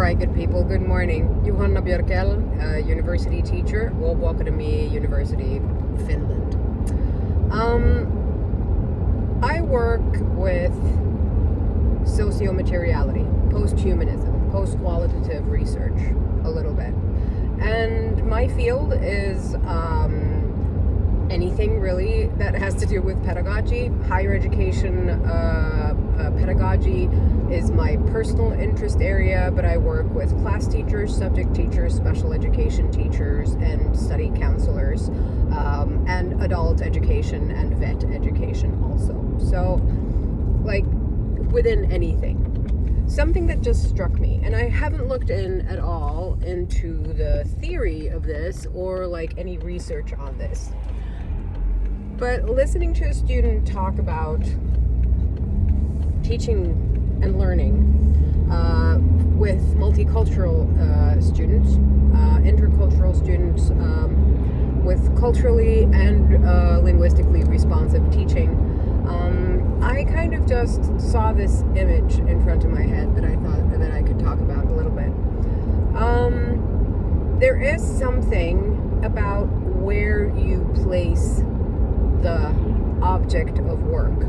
right, good people, good morning. Johanna Björkell, university teacher, Åbo Academy University, Finland. I work with socio-materiality, post-humanism, post-qualitative research a little bit. And my field is anything really that has to do with pedagogy. Higher education pedagogy is my personal interest area, but I work with class teachers, subject teachers, special education teachers, and study counselors, and adult education and vet education also. So, like, within anything. Something that just struck me, and I haven't looked in at all into the theory of this or like any research on this. But listening to a student talk about teaching and learning with multicultural students, intercultural students, with culturally and linguistically responsive teaching, I kind of just saw this image in front of my head that I thought that I could talk about a little bit. There is something about where you place the object of work.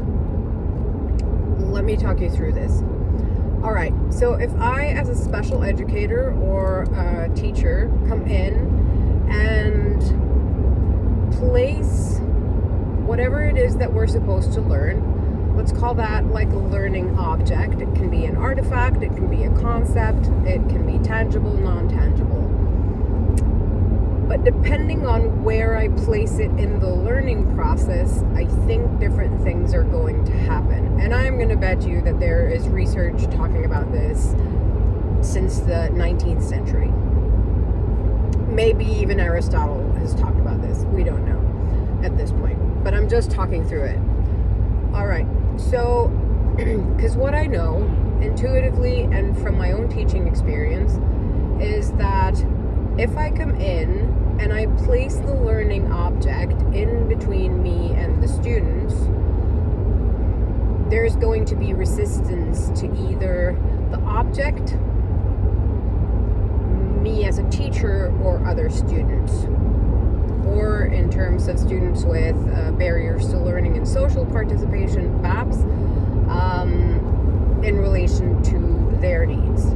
Let me talk you through this. All right, so if I, as a special educator or a teacher, come in and place whatever it is that we're supposed to learn, let's call that like a learning object. It can be an artifact, it can be a concept, it can be tangible, non-tangible. But depending on where I place it in the learning process, I think different things are going to happen. And I'm going to bet you that there is research talking about this since the 19th century. Maybe even Aristotle has talked about this. We don't know at this point. But I'm just talking through it. All right. So, because what I know intuitively and from my own teaching experience is that if I come in and I place the learning object in between me and the students, there's going to be resistance to either the object, me as a teacher, or other students. Or in terms of students with barriers to learning and social participation, BAPS, in relation to their needs.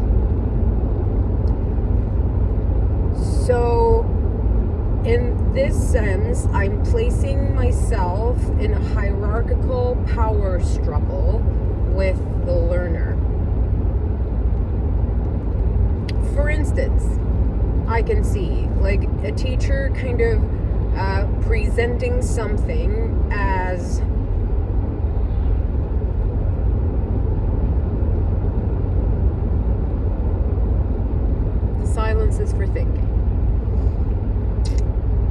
So, in this sense, I'm placing myself in a hierarchical power struggle with the learner. For instance, I can see like a teacher kind of presenting something as the silence is for thinking.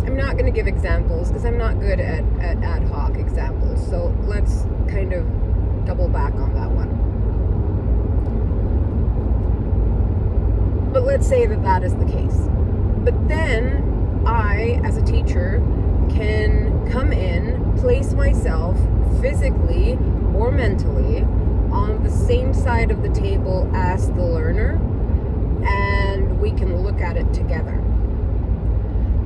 I'm not going to give examples because I'm not good at ad hoc examples. So let's kind of double back on that one. But let's say that that is the case. But then I, as a teacher, can come in, place myself physically or mentally on the same side of the table as the learner, and we can look at it together.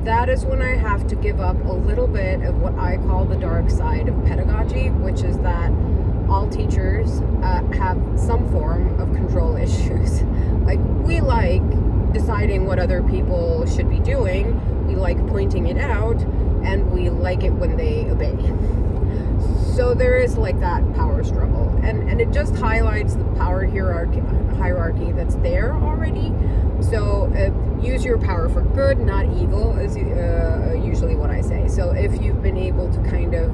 That is when I have to give up a little bit of what I call the dark side of pedagogy, which is that all teachers have some form of control issues. Like, we like deciding what other people should be doing, we like pointing it out, and we like it when they obey. So there is like that power struggle, and it just highlights the power hierarchy that's there already. So use your power for good, not evil, is usually what I say. So if you've been able to kind of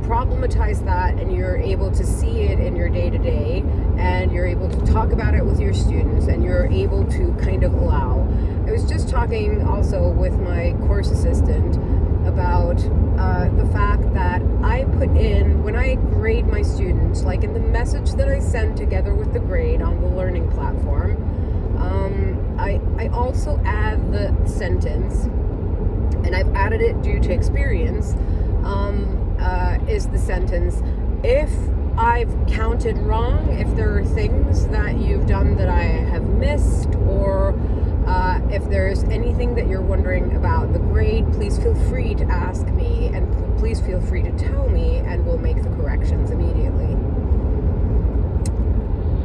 problematize that, and you're able to see it in your day-to-day, and you're able to talk about it with your students, and you're able to kind of allow. I was just talking also with my course assistant about the fact that I put in, when I grade my students, like in the message that I send together with the grade on the learning platform, I also add the sentence, and I've added it due to experience, is the sentence, if I've counted wrong, if there are things that you've done that I have missed, or if there's anything that you're wondering about the grade, please feel free to ask me, and please feel free to tell me, and we'll make the corrections immediately.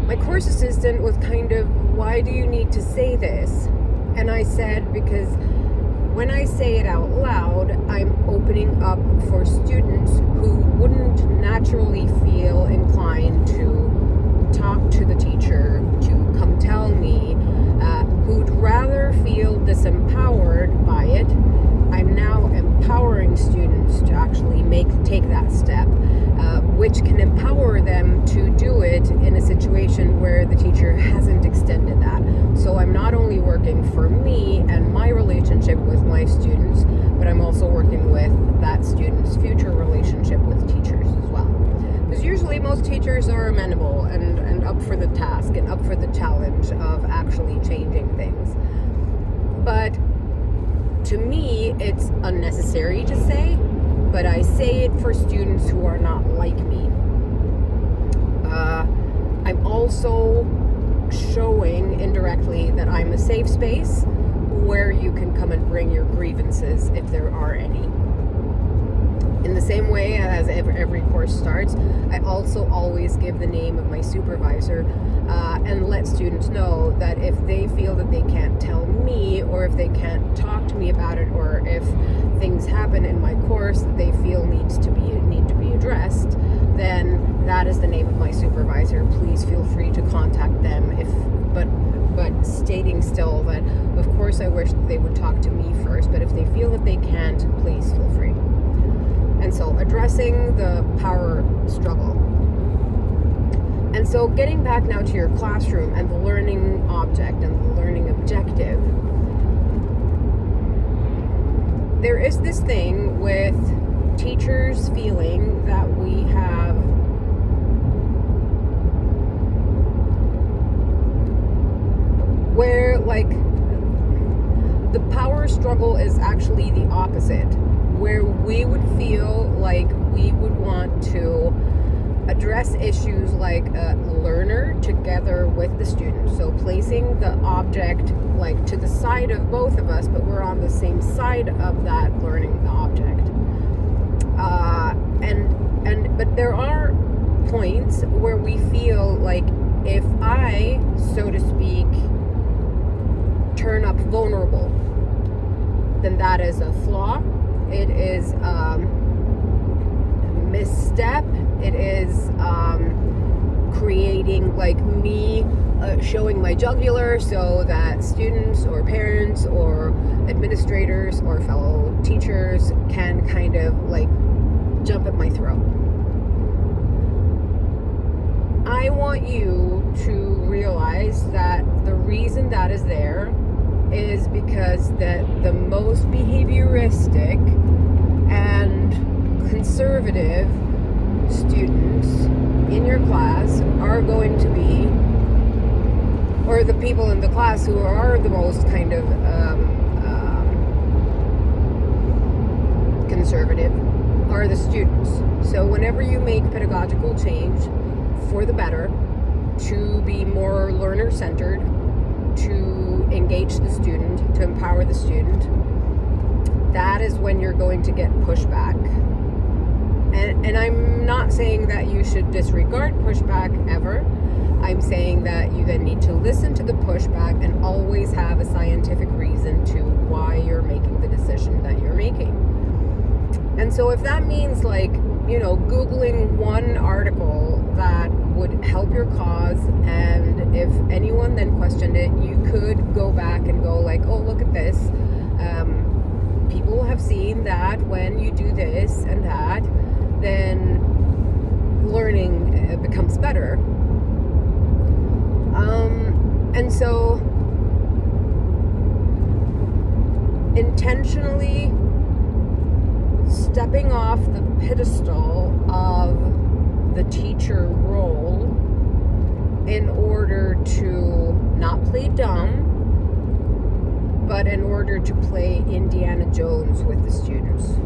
My course assistant was kind of, why do you need to say this? And I said, because when I say it out loud, I'm opening up for students who wouldn't naturally feel inclined to talk to the teacher, to come tell me, who'd rather feel disempowered by it. I'm now empowering students to actually take that step, which can empower them to do it in a situation where the teacher hasn't extended that. So I'm not only working for me and my relationship with my students, but I'm also working with that student's future relationship with teachers as well. Because usually most teachers are amenable and up for the task and up for the challenge of actually changing things. But to me, it's unnecessary to say, but I say it for students who are not like me. I'm also showing indirectly that I'm a safe space where you can come and bring your grievances if there are any. In the same way as every course starts, I also always give the name of my supervisor and let students know that if they feel that they can't tell me, or if they can't talk to me about it, or if things happen in my course that they feel need to be addressed, then that is the name of my supervisor. Please feel free to contact them. But stating still that, of course, I wish they would talk to me first, but if they feel that they can't, please feel free. And so addressing the power struggle. And so getting back now to your classroom and the learning object and the learning objective, there is this thing with teachers feeling that we have where like the power struggle is actually the opposite, where we would feel like we would want to address issues like a learner together with the student. So placing the object like to the side of both of us, but we're on the same side of that learning object. But there are points where we feel like if I, so to speak, turn up vulnerable, then that is a flaw. It is a misstep. It is creating like me showing my jugular so that students or parents or administrators or fellow teachers can kind of like jump at my throat. I want you to realize that the reason that is there is because that the most behavioristic and conservative students in your class are going to be, or the people in the class who are the most kind of conservative are the students. So whenever you make pedagogical change for the better, to be more learner-centered, to engage the student, to empower the student, that is when you're going to get pushback. And I'm not saying that you should disregard pushback ever. I'm saying that you then need to listen to the pushback and always have a scientific reason to why you're making the decision that you're making. And so if that means like, Googling one article that would help your cause, and if anyone then questioned it, you could go back and go like, oh, look at this. People have seen that when you do this and that, then learning becomes better. And so intentionally stepping off the pedestal of the teacher role in order to not play dumb, but in order to play Indiana Jones with the students.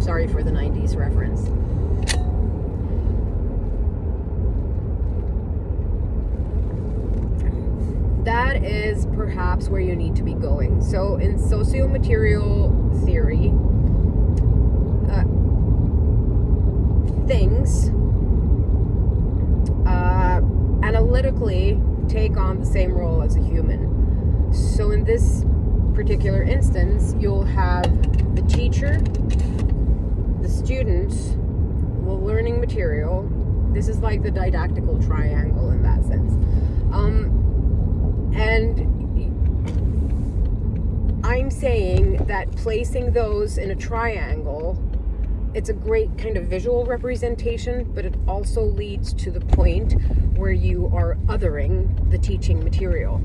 Sorry for the 90s reference. That is perhaps where you need to be going. So in socio-material theory, things analytically take on the same role as a human. So in this particular instance, you'll have the teacher, the student, the learning material. This is like the didactical triangle in that sense. And I'm saying that placing those in a triangle, it's a great kind of visual representation, but it also leads to the point where you are othering the teaching material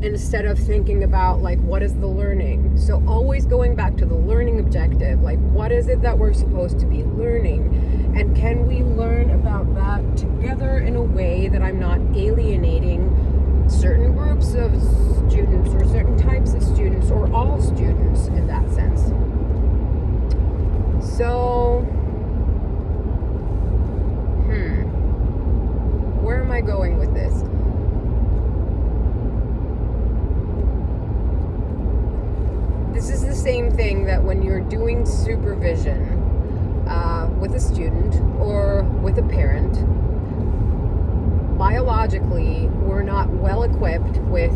instead of thinking about like, what is the learning? So always going back to the learning objective, like what is it that we're supposed to be learning? And can we learn about that together in a way that I'm not alienating certain groups of students or certain types of students or all students in that sense? So, where am I going with this? This is the same thing that when you're doing supervision with a student or with a parent, biologically, we're not well equipped with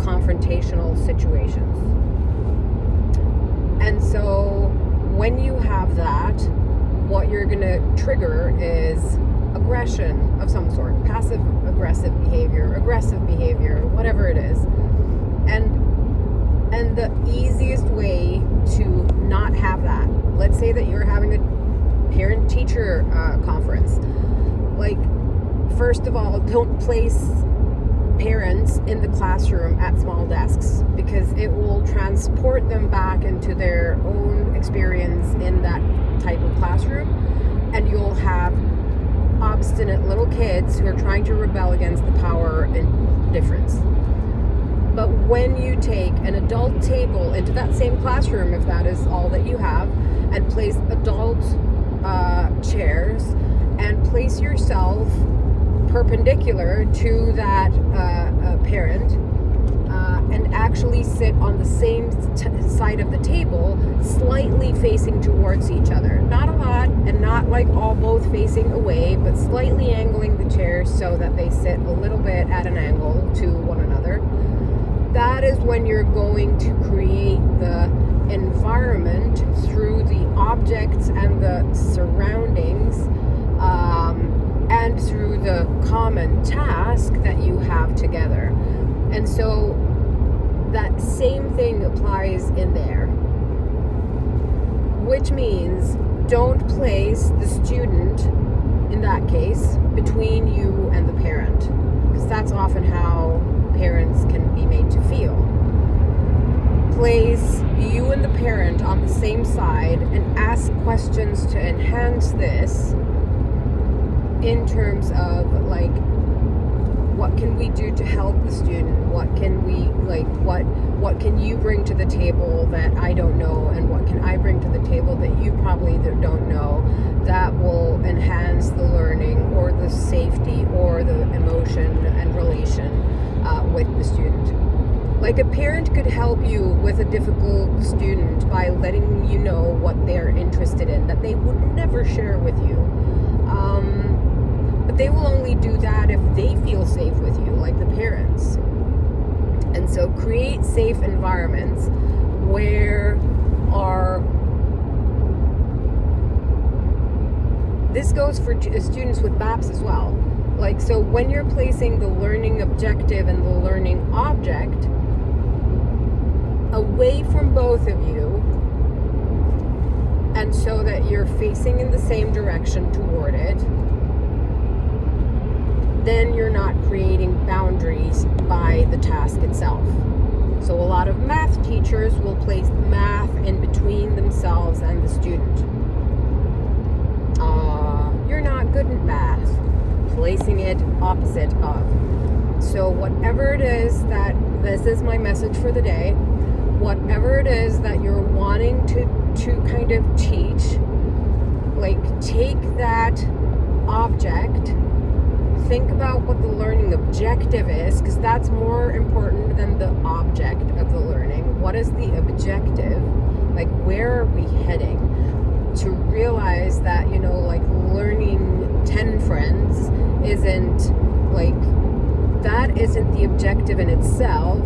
confrontational situations. And so when you have that, what you're going to trigger is aggression of some sort, passive aggressive behavior, whatever it is. And the easiest way to not have that, let's say that you're having a parent-teacher conference. Like, first of all, don't place parents in the classroom at small desks, because it will transport them back into their own experience in that type of classroom, and you'll have obstinate little kids who are trying to rebel against the power and difference. But when you take an adult table into that same classroom, if that is all that you have, and place adult chairs and place yourself perpendicular to that parent and actually sit on the same side of the table, slightly facing towards each other. Not a lot, and not like all both facing away, but slightly angling the chairs so that they sit a little bit at an angle to one another. That is when you're going to create the environment through the objects and the surroundings, and through the common task that you have together. And so that same thing applies in there, which means don't place the student, in that case, between you and the parent, because that's often how parents can be made to feel. Place you and the parent on the same side and ask questions to enhance this in terms of like, what can we do to help the student? What can we what can you bring to the table that I don't know, and what can I bring to the table that you probably don't know, that will enhance the learning or the safety or the emotion and relation with the student. Like, a parent could help you with a difficult student by letting you know what they're interested in, that they would never share with you. But they will only do that if they feel safe with you, like the parents. And so create safe environments where this goes for students with BAPS as well. Like, so when you're placing the learning objective and the learning object away from both of you, and so that you're facing in the same direction toward it, then you're not creating boundaries by the task itself. So a lot of math teachers will place math in between themselves and the student. You're not good at math. Placing it opposite of. So whatever it is, that this is my message for the day. whatever it is that you're wanting to kind of teach, like take that object, think about what the learning objective is, because that's more important than the object of the learning. What is the objective? Like, where are we heading? To realize that, you know, like learning 10 friends isn't like, that isn't the objective in itself.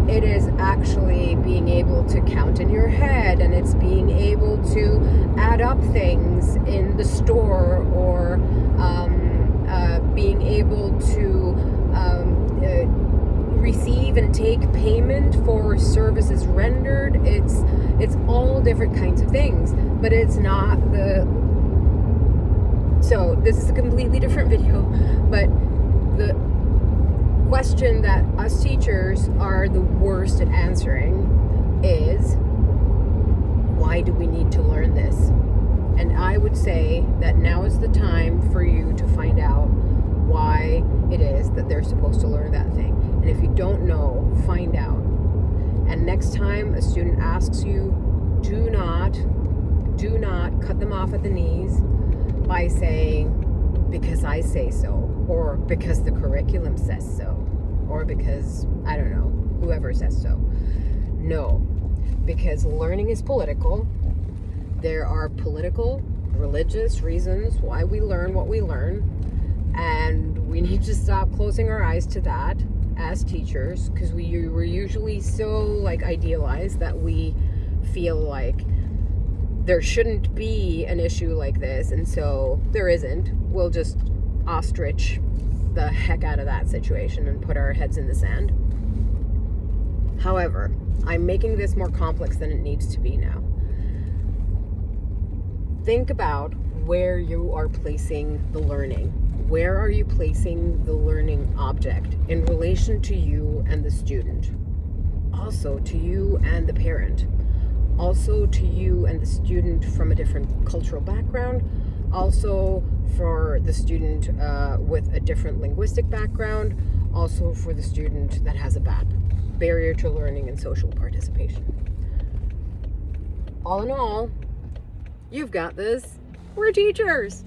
It is actually being able to count in your head, and it's being able to add up things in the store, or being able to receive and take payment for services rendered. It's all different kinds of things, but it's not the... So this is a completely different video, but the question that us teachers are the worst at answering is, why do we need to learn this? And I would say that now is the time for you to find out why it is that they're supposed to learn that thing. And if you don't know, find out. And next time a student asks you, do not cut them off at the knees by saying, because I say so, or because the curriculum says so, or because, I don't know, whoever says so. No, because learning is political. There are political, religious reasons why we learn what we learn, and we need to stop closing our eyes to that as teachers, because we're usually so like idealized that we feel like there shouldn't be an issue like this, and so there isn't. We'll just ostrich the heck out of that situation and put our heads in the sand. However, I'm making this more complex than it needs to be now. Think about where you are placing the learning. Where are you placing the learning object in relation to you and the student? Also to you and the parent. Also to you and the student from a different cultural background. Also for the student with a different linguistic background. Also for the student that has a bad barrier to learning and social participation. All in all, you've got this. We're teachers.